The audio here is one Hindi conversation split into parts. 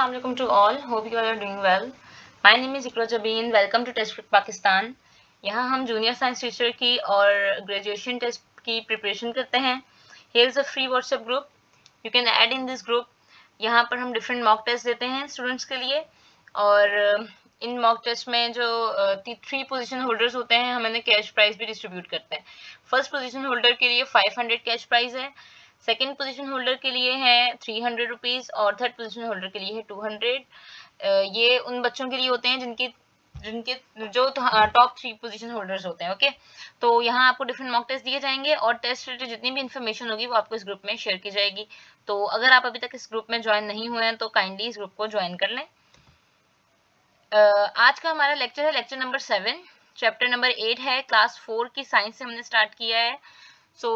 Assalamualaikum to all. Hope you all are doing well. My name is Ikra Jabin. Welcome to Test Prep Pakistan. यहाँ हम जूनियर साइंस टीचर की और ग्रेजुएशन टेस्ट की प्रिपरेशन करते हैं. Here is a free WhatsApp group. You can add in this group. यहाँ पर हम डिफरेंट मॉक टेस्ट देते हैं स्टूडेंट्स के लिए और इन मॉक टेस्ट में जो 3 पोजीशन होल्डर्स होते हैं हम इन्हें कैश प्राइज भी डिस्ट्रीब्यूट करते हैं. फर्स्ट पोजीशन होल्डर के लिए 500 कैश प्राइज है, सेकेंड पोजीशन होल्डर के लिए है 300 रुपीज़ और थर्ड पोजीशन होल्डर के लिए है 200. ये उन बच्चों के लिए होते हैं जिनके जो टॉप 3 पोजीशन होल्डर्स होते हैं. ओके, तो यहाँ आपको डिफरेंट मॉक टेस्ट दिए जाएंगे और टेस्ट रिलेटेड जितनी भी इन्फॉर्मेशन होगी वो आपको इस ग्रुप में शेयर की जाएगी. तो अगर आप अभी तक इस ग्रुप में ज्वाइन नहीं हुए हैं तो काइंडली इस ग्रुप को ज्वाइन कर लें. आज का हमारा लेक्चर है लेक्चर नंबर 7. चैप्टर नंबर 8 है. क्लास 4 की साइंस से हमने स्टार्ट किया है.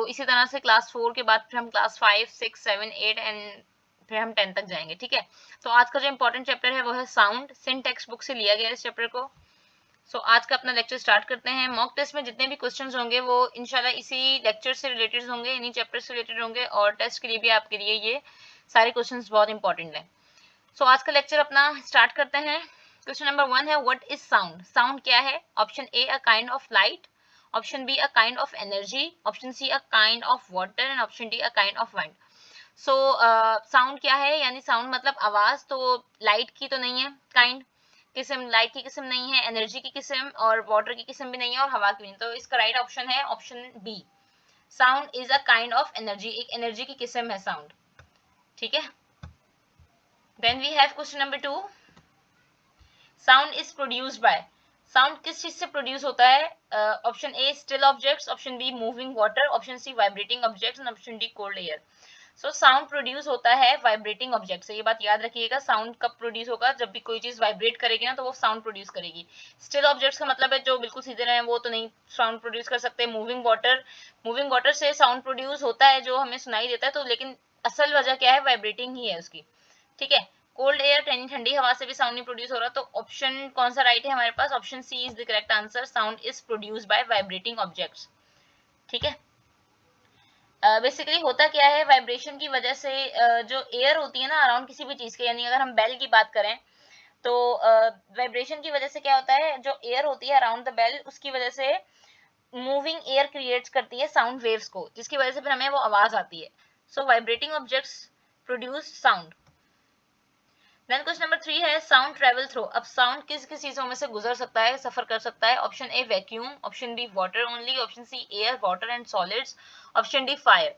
इसी तरह से क्लास 4 के बाद फिर हम क्लास 5, 6, 7, 8 एंड फिर हम 10 तक जाएंगे. ठीक है, तो आज का जो इम्पोर्टेंट चैप्टर है वो है साउंड. सिन टेक्स्ट बुक से लिया गया है इस चैप्टर को. आज का अपना लेक्चर स्टार्ट करते हैं. मॉक टेस्ट में जितने भी क्वेश्चंस होंगे वो इंशाल्लाह इसी लेक्चर से रिलेटेड होंगे, इन्हीं चैप्टर से रिलेटेड होंगे और टेस्ट के लिए भी आपके लिए ये सारे क्वेश्चंस बहुत इंपॉर्टेंट हैं. आज का लेक्चर अपना स्टार्ट करते हैं. क्वेश्चन नंबर 1 है व्हाट इज साउंड. साउंड क्या है? Option A a kind of light, option B a kind of energy, option C a kind of water and option D a kind of wind. Sound क्या है, यानी साउंड मतलब आवाज. तो लाइट की तो नहीं है काइंड, किस्म लाइट की किस्म नहीं है, एनर्जी की किस्म और वाटर की किस्म भी नहीं है और हवा की भी नहीं. तो इसका राइट ऑप्शन है option B. Sound is a kind of energy, एक एनर्जी की किस्म है साउंड. ठीक है. Then we have question number 2. Sound is produced by. Sound किस चीज से प्रोड्यूस होता है? Option A still objects, option B moving water, option C vibrating objects and option D cold air. Sound produce होता है वाइब्रेटिंग ऑब्जेक्ट से. ये बात याद रखिएगा. साउंड कब प्रोड्यूस होगा? जब भी कोई चीज वाइब्रेट करेगी ना तो वो साउंड प्रोड्यूस करेगी. स्टिल ऑब्जेक्ट्स का मतलब है जो बिल्कुल सीधे रहे वो तो नहीं साउंड प्रोड्यूस कर सकते. मूविंग वाटर से साउंड प्रोड्यूस होता है जो हमें सुनाई देता है, तो लेकिन असल वजह क्या है? वाइब्रेटिंग ही है उसकी. ठीक है. कोल्ड एयर यानी ठंडी हवा से भी साउंड नहीं प्रोड्यूस हो रहा. तो ऑप्शन कौन सा राइट है हमारे पास? Option C is the correct answer. Sound is produced by vibrating objects. ठीक है. बेसिकली होता क्या है, वाइब्रेशन की वजह से जो एयर होती है ना अराउंड किसी भी चीज के, यानी अगर हम बेल की बात करें तो वाइब्रेशन की वजह से क्या होता है, जो एयर होती है अराउंड द बेल उसकी वजह से मूविंग एयर क्रिएट्स करती है साउंड वेव्स को, जिसकी वजह से फिर हमें वो आवाज आती है. Vibrating objects produce sound. Then question number 3 है साउंड ट्रेवल थ्रू. अब साउंड किस किस चीजों में से गुजर सकता है, सफर कर सकता है? Option A vacuum, option B water only, option C air water and solids, option D fire.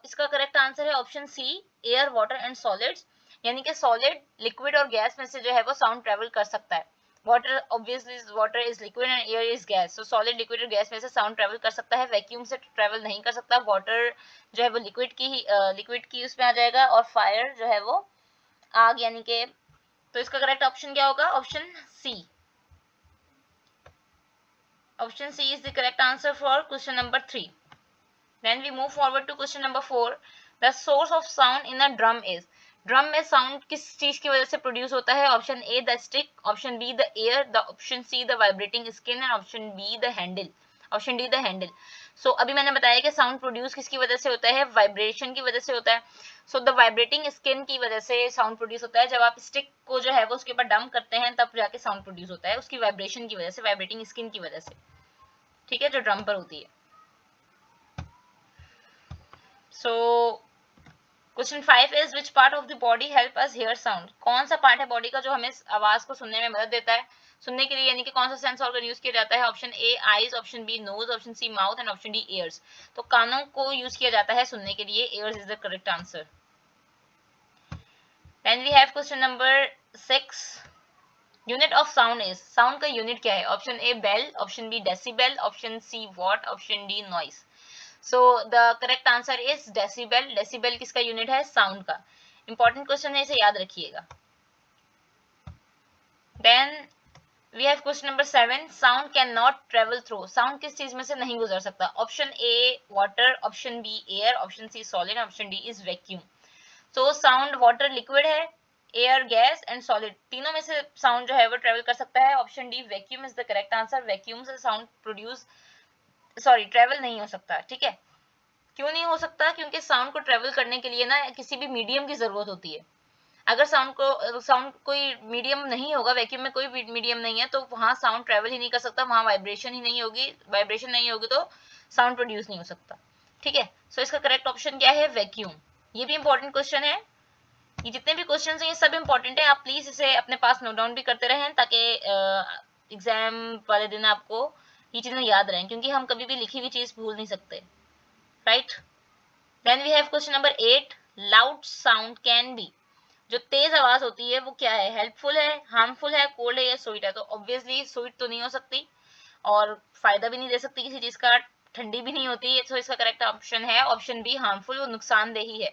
इसका करेक्ट आंसर है option C air water and solids. यानी कि सॉलिड, लिक्विड और गैस में से जो है वो साउंड ट्रेवल कर सकता है. Water obviously water is liquid and air is gas. Solid, liquid और गैस में से साउंड ट्रेवल कर सकता है. वैक्यूम से ट्रेवल नहीं कर सकता. वाटर जो है वो लिक्विड की उसमें आ जाएगा और फायर जो है वो आग यानी के. तो इसका करेक्ट ऑप्शन क्या होगा? Option C. Option C is the correct answer for question number 3. Then we move forward to question number 4. The source of sound in a drum is. Drum में साउंड किस चीज की वजह से प्रोड्यूस होता है? Option A the stick, option B the air, the option C the vibrating skin and option B the handle, option D the handle. अभी मैंने बताया कि साउंड प्रोड्यूस किसकी वजह से होता है? वाइब्रेशन की वजह से होता है. द वाइब्रेटिंग स्किन की वजह से साउंड प्रोड्यूस होता है. जब आप स्टिक को जो है वो उसके ऊपर डंप करते हैं तब जाके साउंड प्रोड्यूस होता है, उसकी वाइब्रेशन की वजह से, वाइब्रेटिंग स्किन की वजह से. ठीक है, जो ड्रम पर होती है. Question 5 is which part of the body help us here sound. कौन सा पार्ट है बॉडी का जो हमें आवाज को सुनने में मदद देता है, सुनने के लिए, यानी कि कौन सा सेंस ऑर्गन यूज किया जाता है? Option A eyes, option B nose, option C mouth and option D ears. तो कानों को यूज किया जाता है सुनने के लिए. Ears is the correct answer. Then we have question number 6. Unit of sound is. Sound का यूनिट क्या है? Option A bel, option B decibel, option C watt, option D noise. The correct answer is decibel. Decibel किसका यूनिट है? साउंड का. इंपॉर्टेंट क्वेश्चन है, इसे याद रखिएगा. Then we have question number 7. Sound can not travel through. Sound किस चीज में से नहीं गुजर सकता? Option A water, option B air, option C solid, option D is vacuum. Sound water liquid है, एयर गैस एंड सॉलिड, तीनों में से साउंड जो है वो ट्रेवल कर सकता है. Option D vacuum is the correct answer. Vacuum से साउंड ट्रेवल नहीं हो सकता. ठीक है. क्यों नहीं हो सकता? क्योंकि साउंड को ट्रेवल करने के लिए ना किसी भी मीडियम की जरूरत होती है. अगर साउंड कोई मीडियम नहीं होगा, वैक्यूम में कोई मीडियम नहीं है, तो वहां साउंड ट्रेवल ही नहीं कर सकता, वहां वाइब्रेशन ही नहीं होगी, वाइब्रेशन नहीं होगी तो साउंड प्रोड्यूस नहीं हो सकता। ठीक है, सो इसका करेक्ट ऑप्शन क्या है? वैक्यूम। ये भी इंपॉर्टेंट क्वेश्चन है, ये जितने भी क्वेश्चन हैं ये सब इंपॉर्टेंट है, आप प्लीज इसे अपने पास नोट डाउन भी करते रहें ताकि एग्जाम वाले दिन आपको ये चीजें याद रहें, क्योंकि हम कभी भी लिखी हुई चीज भूल नहीं सकते, right. Then we have question number 8, loud sound can be, जो तेज आवाज होती है वो क्या है? हेल्पफुल है, हार्मफुल है, कोल्ड है या स्वीट है? तो ऑब्वियसली स्वीट तो नहीं हो सकती और फायदा भी नहीं दे सकती किसी चीज का, ठंडी भी नहीं होती, तो इसका करेक्ट ऑप्शन है ऑप्शन बी, हार्मफुल, वो नुकसानदेही है।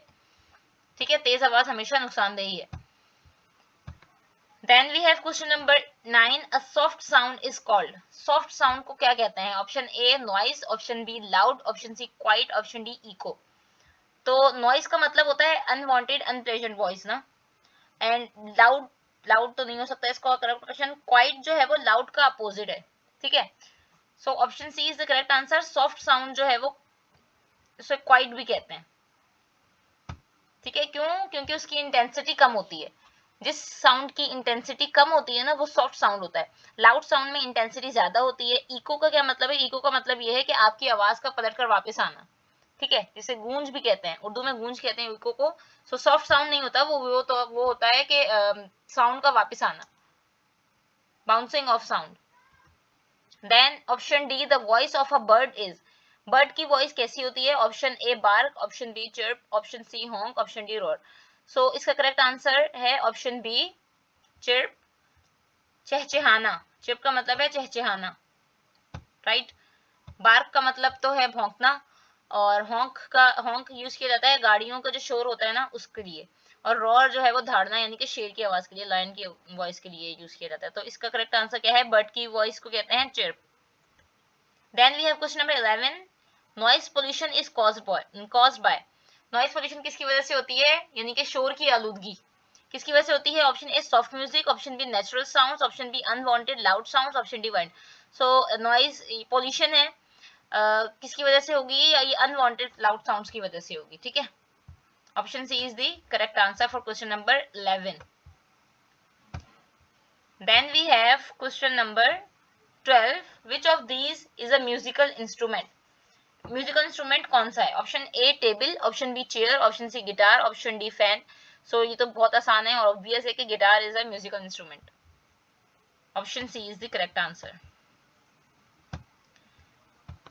ठीक है, तेज आवाज हमेशा नुकसानदेही है। Then we have question number 9, a soft sound is called, soft sound को क्या कहते हैं? Option A noise, option B loud, option C quiet, option D echo. तो नॉइस का मतलब होता है अनवांटेड अनप्लेजेंट वॉइस ना, एंड लाउड, लाउड तो नहीं हो सकता, इसका करेक्ट ऑप्शन क्वाइट जो है वो लाउड का अपोजिट है। ठीक है, so option C is the correct answer, soft sound जो है वो उसे क्वाइट भी कहते हैं। ठीक है, क्यों? क्योंकि उसकी इंटेंसिटी कम होती है, जिस साउंड की इंटेंसिटी कम होती है ना वो सॉफ्ट साउंड होता है, लाउड साउंड में इंटेंसिटी ज्यादा होती है। इको का क्या मतलब है? इको का मतलब ये है कि आपकी आवाज का पलट कर वापस आना। ठीक है, जिसे गूंज भी कहते हैं, उर्दू में गूंज कहते हैं इको को। सो सॉफ्ट साउंड नहीं होता वो होता है कि साउंड का वापस आना, bouncing off sound. Then option D, the voice of a bird is, bird की वॉइस कैसी होती है? Option A bark, option B chirp, option C honk, option D roar. So इसका करेक्ट आंसर है ऑप्शन बी, चिर्प, चहचहाना। चिर्प का मतलब है चहचहाना, राइट। बार्क का मतलब तो है भौंकना, और हॉन्क यूज किया जाता है गाड़ियों का जो शोर होता है ना उसके लिए, और रॉर जो है वो धाड़ना यानी कि शेर की आवाज के लिए, लायन की वॉइस के लिए यूज किया जाता है। तो इसका करेक्ट आंसर क्या है? बर्ड की वॉइस को कहते हैं chirp. Then we have question number 11, noise pollution is caused by, noise pollution किसकी वजह से होती है? यानी कि शोर की आलूदगी किसकी वजह से होती है? Option A soft music, option B natural sounds, option B unwanted loud sounds, option D wind. So noise pollution है किसकी वजह से होगी? या ये अनवांटेड लाउड साउंड्स की वजह से होगी। ठीक है, option C is the correct answer for question number 11। Then we have question number 12, which of these is a musical instrument, म्यूजिकल इंस्ट्रूमेंट कौन सा है? Option A table, option B chair, option C guitar, option D fan. So ये तो बहुत आसान है और ऑब्वियस है कि guitar is a musical instrument, option C is the correct answer.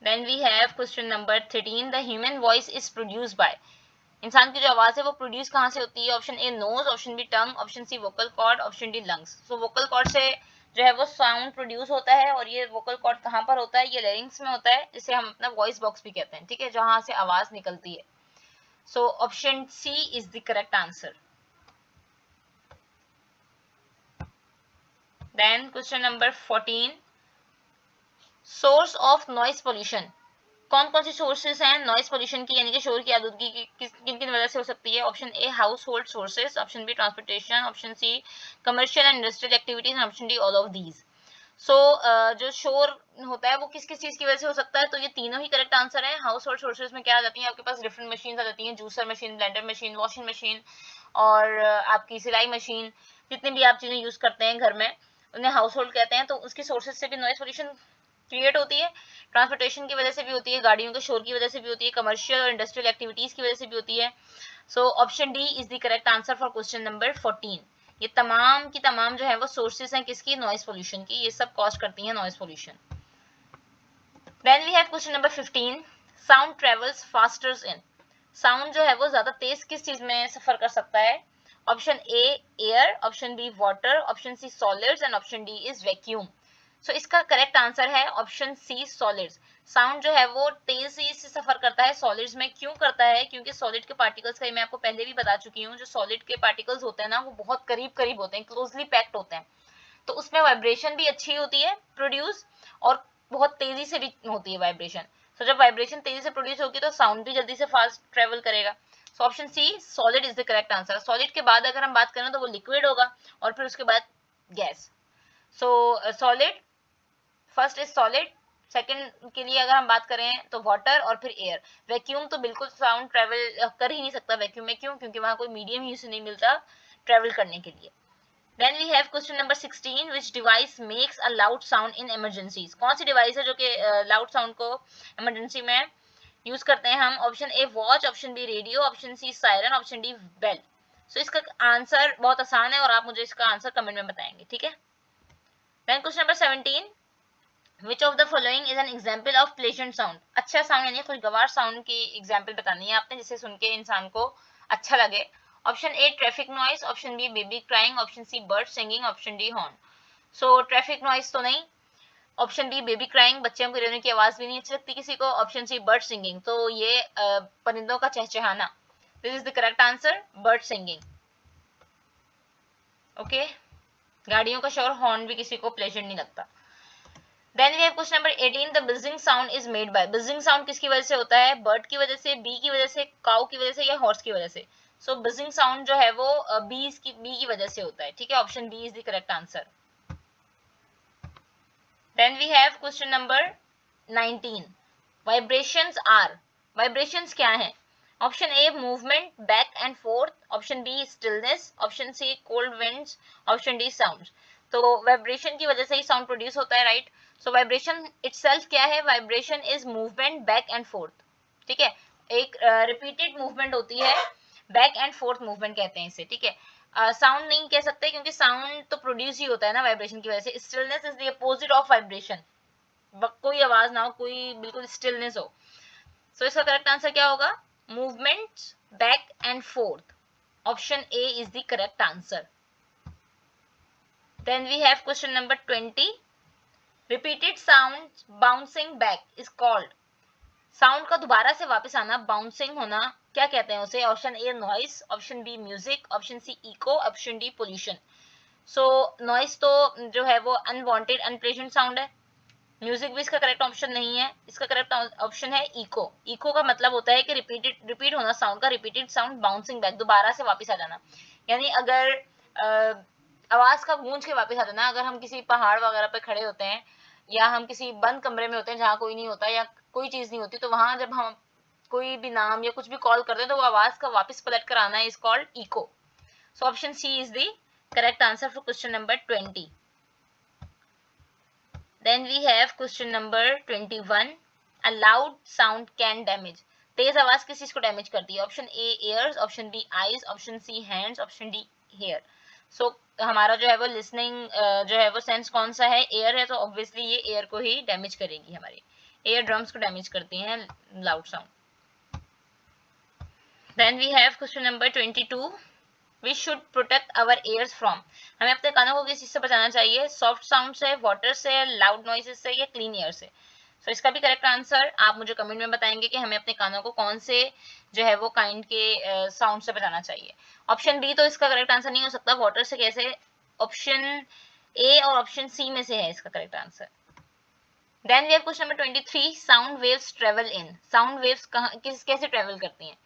Then we have question number 13, the human voice is produced bye, इंसान की जो आवाज है वो प्रोड्यूस कहाँ से होती है? Option A nose, option B tongue, option C vocal cord, option D lungs. So vocal cord से जो है वो साउंड प्रोड्यूस होता है, और ये वोकल कॉर्ड कहाँ पर होता है? ये लेरिंग्स में होता है, जिसे हम अपना वॉइस बॉक्स भी कहते हैं। ठीक है, जहां से आवाज निकलती है। So option C is the correct answer. Then question number 14, source of noise pollution, कौन कौन सी सोर्सेज हैं नॉइस पोल्यूशन की यानी कि शोर की आलूदगी की, किन किन वजह से हो सकती है? Option A household sources, option B transportation, option C commercial and industrial activities, option D all of these. So जो शोर होता है वो किस किस चीज की वजह से हो सकता है? तो ये तीनों ही करेक्ट आंसर है। हाउस होल्ड सोर्सेज में क्या आ जाती है? आपके पास डिफरेंट मशीन आ जाती हैं, juicer machine, blender machine, washing machine, और आपकी सिलाई मशीन, जितनी भी आप चीजें यूज करते हैं घर में उन्हें हाउस होल्ड कहते हैं। तो उसकी सोर्सेज से भी नॉइस पोल्यूशन क्रिएट होती है, ट्रांसपोर्टेशन की वजह से भी होती है, गाड़ियों के शोर की वजह से भी होती है, कमर्शियल और इंडस्ट्रियल एक्टिविटीज की वजह से भी होती है। So option D is the correct answer for question number 14। ये तमाम की तमाम जो है वो सोर्सेज हैं किसकी? नॉइस पोल्यूशन की, ये सब कॉज करती हैं noise pollution. Then we have question number 15, sound travels faster in, sound जो है वो ज्यादा तेज किस चीज में सफर कर सकता है? Option A air, option B water, option C solids, and option D is vacuum. So इसका करेक्ट आंसर है ऑप्शन सी सॉलिड्स। साउंड जो है वो तेजी से सफर करता है सॉलिड्स में। क्यों करता है? क्योंकि सॉलिड के पार्टिकल्स का मैं आपको पहले भी बता चुकी हूँ, जो सॉलिड के पार्टिकल्स होते हैं ना वो बहुत करीब करीब होते हैं, क्लोजली पैक्ड होते हैं, तो उसमें वाइब्रेशन भी अच्छी होती है प्रोड्यूस, और बहुत तेजी से भी होती है वाइब्रेशन। तो जब वाइब्रेशन तेजी से प्रोड्यूस होगी तो साउंड भी जल्दी से फास्ट ट्रेवल करेगा। So option C solid is the correct answer. Solid के बाद अगर हम बात करें तो वो लिक्विड होगा, और फिर उसके बाद gas. So solid, first is solid, second के लिए अगर हम बात करें तो वाटर और फिर एयर। वैक्यूम तो बिल्कुल साउंड ट्रेवल कर ही नहीं सकता वैक्यूम में, क्यों? क्योंकि वहां कोई मीडियम ही उसे नहीं मिलता ट्रेवल करने के लिए। Then we have question number 16, which device makes a loud sound in emergencies? कौन सी डिवाइस है जो कि लाउड साउंड को इमरजेंसी में यूज करते हैं हम? Option A watch, option B radio, option C siren, option D bell. So इसका आंसर बहुत आसान है और आप मुझे इसका आंसर कमेंट में बताएंगे, ठीक है। Then question number 17, which of the following is an example of pleasant sound? अच्छा साउंड यानी खुशगवार साउंड की एग्जाम्पल बतानी है आपने, जिसे सुन के इंसान को अच्छा लगे। Option A traffic noise, option B baby crying, option C bird singing, option D horn. So traffic noise तो नहीं, ऑप्शन बी बेबी क्राइंग, बच्चों को रोने की आवाज भी नहीं अच्छी लगती किसी को, ऑप्शन सी बर्ड सिंगिंग, तो ये परिंदों का चहचहाना। This is the correct answer, bird singing. Okay, गाड़ियों का शोर, हॉर्न भी किसी को प्लेजेंट नहीं लगता। Then we have question number 18, the buzzing sound is made by। buzzing sound किसकी वजह से होता है? बर्ड की वजह से, बी की वजह से, काउ की वजह से या हॉर्स की वजह से? सो buzzing sound जो है वो बी की वजह से होता है, ठीक है। Option B is the correct answer. Then we have question number 19, vibrations are। vibrations क्या है? Option A movement back and forth, option B stillness, option C cold winds, option D sound. तो वाइब्रेशन की वजह से ही साउंड प्रोड्यूस होता है, राइट। सो वाइब्रेशन इटसेल्फ क्या है? Vibration is movement back and fourth, ठीक है। एक रिपीटेड मूवमेंट होती है, बैक एंड फोर्थ मूवमेंट कहते हैं इसे, ठीक है। साउंड नहीं कह सकते क्योंकि साउंड तो प्रोड्यूस ही होता है ना वाइब्रेशन की वजह से। Stillness is the opposite of vibration, कोई आवाज ना हो, कोई बिल्कुल स्टिलनेस हो। सो इसका करेक्ट आंसर क्या होगा? Movement back and forth, option A is the correct answer. Then we have question number 20, repeated sound bouncing back is called। Sound का दोबारा से वापस आना, बाउंसिंग होना, क्या कहते हैं उसे? Option A noise, option B music, option C echo, option D pollution. So noise तो जो है वो अनवांटेड अनप्लेजेंट साउंड है। म्यूजिक भी इसका करेक्ट ऑप्शन नहीं है, इसका करेक्ट ऑप्शन है इको। इको का मतलब होता है कि रिपीट होना साउंड का, रिपीटेड साउंड, बाउंसिंग बैक, दोबारा से वापस आ जाना। यानी अगर आवाज का गूंज के वापस आ जाना, अगर हम किसी पहाड़ वगैरह पे खड़े होते हैं या हम किसी बंद कमरे में होते हैं जहाँ कोई नहीं होता या कोई चीज नहीं होती, तो वहां जब हम कोई भी नाम या कुछ भी कॉल करते हैं तो वो आवाज का वापस पलट कर आना is called echo. So option C is the correct answer for question number 20। Then we have question number 21, a loud sound can damage। तेज आवाज किस चीज को डैमेज करती है? Option A ears, option B eyes, option C hands, option D hair। So हमारा जो है वो लिसनिंग जो है वो सेंस कौन सा है? एयर है, तो ऑब्वियसली ये एयर को ही डैमेज करेगी, हमारी एयर ड्रम्स को डैमेज करती हैं loud sound. Then we have question number 22, we should protect our ears from. हमें अपने कानों को किस चीज से बचाना चाहिए? सॉफ्ट साउंड से, वाटर से, लाउड नॉइसेस से या क्लीन एयर से? सो इसका भी करेक्ट आंसर आप मुझे कमेंट में बताएंगे कि हमें अपने कानों को कौन से जो है वो काइंड के साउंड से बचाना चाहिए। ऑप्शन बी तो इसका करेक्ट आंसर नहीं हो सकता, वाटर से कैसे? ऑप्शन ए और ऑप्शन सी में से है इसका correct answer. Then we have question number 23, sound waves travel in. Sound waves कैसे ट्रेवल करती हैं?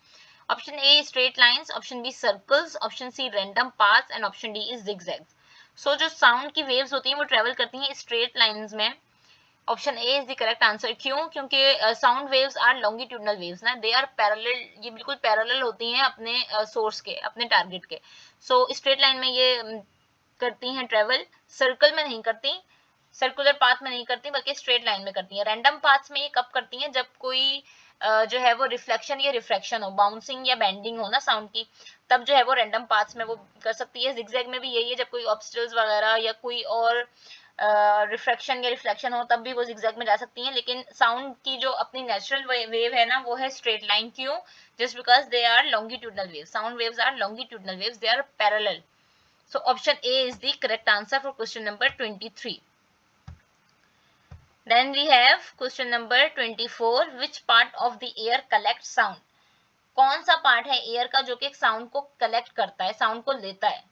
Option A straight lines, option B circles, option C random paths and option D is zigzags. So जो साउंड की वेव्स होती हैं वो ट्रेवल करती हैं स्ट्रेट लाइंस में। Option A is the correct answer. क्यों? क्योंकि sound waves are longitudinal waves ना, दे आर पैरेलल, ये बिल्कुल पैरेलल होती हैं अपने सोर्स के, अपने टारगेट के। सो स्ट्रेट लाइन में ये करती हैं ट्रेवल, सर्कल में नहीं करती, सर्कुलर पाथ में नहीं करती, बल्कि स्ट्रेट लाइन में करती हैं। रैंडम पाथ्स में ये कब करती हैं? जब कोई जो है वो रिफ्लेक्शन या रिफ्रैक्शन हो, बाउंसिंग या बेंडिंग हो ना साउंड की, तब जो है वो रैंडम पाथ्स में वो कर सकती है। जिगजैग में भी यही है, जब कोई ऑब्स्टल्स वगैरह या कोई और रिफ्रैक्शन या रिफ्लेक्शन हो तब भी वो जिगजैग में जा सकती हैं। लेकिन साउंड की जो अपनी नेचुरल वेव है ना वो है स्ट्रेट लाइन। क्यों? Just because they are longitudinal waves, sound waves are longitudinal waves, they are parallel. So option A is the correct answer for question number 23। Then we have question number 24, which part of the air collects sound। कौन सा पार्ट है एयर का जो कि साउंड को कलेक्ट करता है, साउंड को लेता है?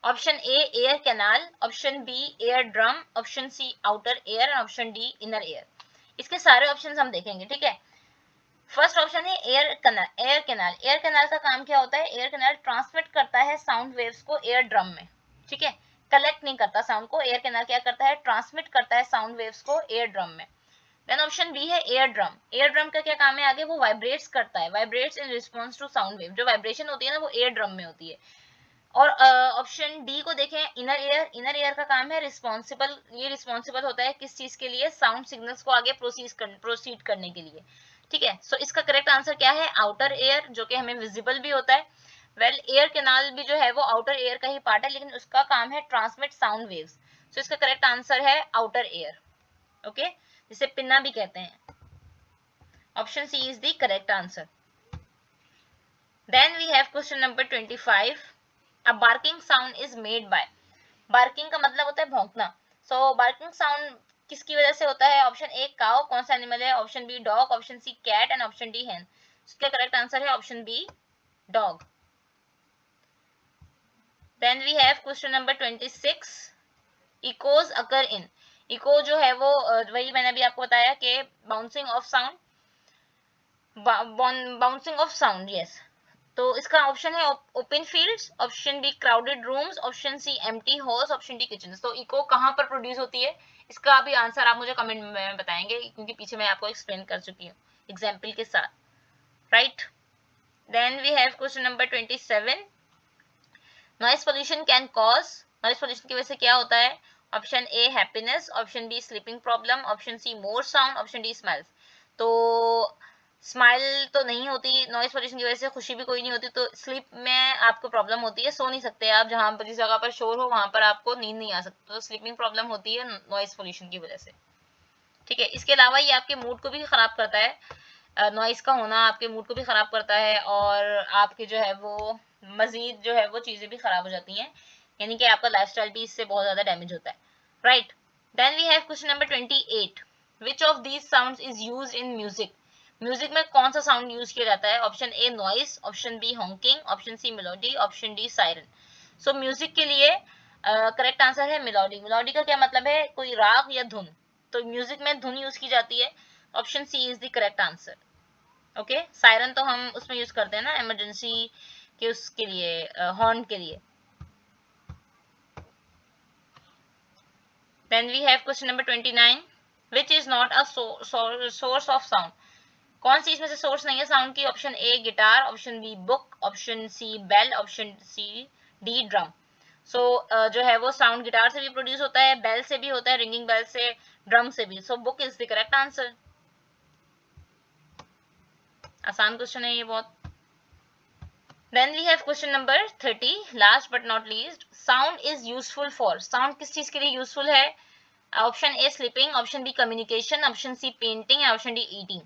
Option A ear canal, option B ear drum, option C outer ear, option D inner ear. इसके सारे ऑप्शंस हम देखेंगे, ठीक है। फर्स्ट ऑप्शन है ear canal. Ear canal, ear canal का काम क्या होता है? एयर कैनाल ट्रांसमिट करता है साउंड वेव्स को एयर ड्रम में, ठीक है। कलेक्ट नहीं करता साउंड को, एयर कैनाल क्या करता है? ट्रांसमिट करता है साउंड वेव्स को एयर ड्रम में। देन ऑप्शन बी है एयर ड्रम। एयर ड्रम का क्या काम है आगे, वो वाइब्रेट्स करता है, vibrates in response to sound wave. जो वाइब्रेशन होती है ना वो एयर ड्रम में होती है। और ऑप्शन डी को देखें, इनर एयर। इनर एयर का काम है रिस्पॉन्सिबल, ये रिस्पॉन्सिबल होता है किस चीज के लिए, साउंड सिग्नल्स को आगे प्रोसीड करने के लिए। ठीक है, सो इसका करेक्ट आंसर क्या है, आउटर एयर, जो कि हमें विजिबल भी होता है। वेल एयर कैनाल भी जो है वो आउटर एयर का ही पार्ट है, लेकिन उसका काम है ट्रांसमिट साउंड वेव्स। सो इसका करेक्ट आंसर है आउटर एयर। ओके, जिसे पिन्ना भी कहते हैं। Option C is the correct answer. Then we have question number 25। A barking sound is made by. Barking का मतलब होता है भौंकना। सो बार्किंग साउंड किसकी वजह से होता है, ऑप्शन ए काउ, कौन सा एनिमल है, option B dog, option C cat and option D hen. इसका करेक्ट आंसर है option B dog. Then we have question number 26। Echoes occur in. Echo जो है वो वही मैंने अभी आपको बताया कि bouncing off sound, bouncing off sound, yes. तो इसका ऑप्शन है open fields, option B crowded rooms, option C empty halls, option D kitchen. तो इको कहाँ पर प्रोड्यूस होती है, इसका भी आंसर आप मुझे कमेंट में बताएंगे, क्योंकि पीछे मैं आपको एक्सप्लेन कर चुकी हूँ एग्जाम्पल के साथ, right. Then we have question number 27। Noise pollution can cause. Noise pollution की वजह से क्या होता है, option A happiness, option B sleeping problem, option C more sound, option D smiles. तो स्माइल तो नहीं होती नॉइज पोल्यूशन की वजह से, खुशी भी कोई नहीं होती, तो स्लीप में आपको प्रॉब्लम होती है, सो नहीं सकते आप, जहां पर जिस जगह पर शोर हो वहां पर आपको नींद नहीं आ सकती, तो स्लीपिंग प्रॉब्लम होती है नॉइज पोल्यूशन की वजह से। ठीक है, इसके अलावा ये आपके मूड को भी खराब करता है, नॉइज का होना आपके मूड को भी खराब करता है, और आपके जो है वो मजीद जो है वो चीजें भी खराब हो जाती हैं, यानी कि आपका लाइफस्टाइल भी इससे बहुत ज्यादा डैमेज होता है, right. Then we have question number 28। Which of these sounds is used in music. Music में कौन सा साउंड यूज किया जाता है, option A noise, option B honking, option C melody, option D siren. So music के लिए करेक्ट आंसर है मेलोडी। मेलोडी का क्या मतलब है, कोई राग या धुन, तो म्यूजिक में धुन यूज की जाती है, option C is the correct answer. Okay, siren तो हम उसमें यूज करते हैं ना इमरजेंसी के उसके लिए, हॉर्न के लिए। Then we have question number 29। Which is not a source of sound. कौन सी इसमें से सोर्स नहीं है साउंड की, option A guitar, option B book, option C bell, option C D drum. So जो है वो साउंड गिटार से भी प्रोड्यूस होता है, बेल से भी होता है, रिंगिंग बेल से, ड्रम से भी। So book is the correct answer. आसान क्वेश्चन है ये बहुत। Then we have question number 30, last but not least. Sound is useful for. Sound किस चीज के लिए यूजफुल है, option A sleeping, option B communication, option C painting, option D eating.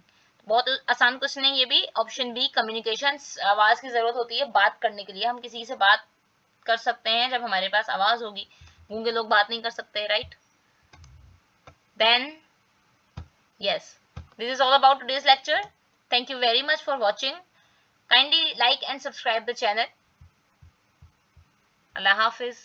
बहुत आसान क्वेश्चन है ये भी। ऑप्शन बी कम्युनिकेशन, आवाज की जरूरत होती है बात करने के लिए, हम किसी से बात कर सकते हैं जब हमारे पास आवाज होगी, गूंगे लोग बात नहीं कर सकते, right. Then yes, this is all about today's lecture. Thank you very much for watching. Kindly like and subscribe the channel. Allah Hafiz.